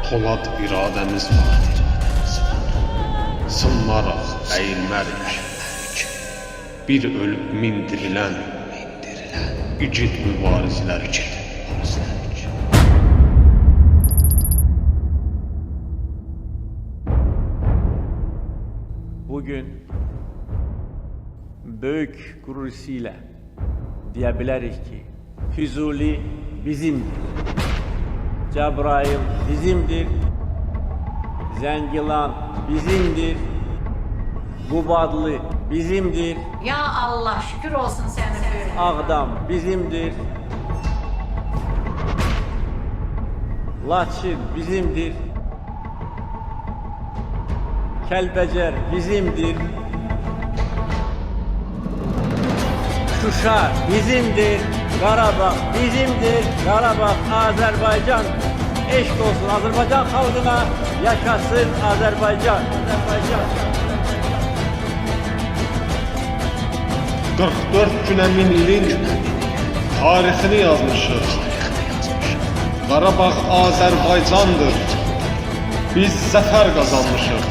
Polad iradəmiz var. Sınmaraq, əyilmərik. Bir ölüb min dirilən igid mübarizlər üçün. Bugün böyük gurur ile diyebiliriz ki Füzuli bizimdir. Cebrail bizimdir. Zengilan bizimdir. Gubadlı bizimdir. Ya Allah şükür olsun senin böyle. Ağdam bizimdir. Laçin bizimdir. Kelbecer bizimdir. Şuşa bizimdir. Qarabağ bizimdir. Qarabağ Azerbaycan. Eşk olsun Azerbaycan halkına. Yaşasın Azerbaycan. Azerbaycan. 44 günə min ilin tarixini yazmışıq. Qarabağ Azərbaycandır. Biz zəfər qazanmışıq.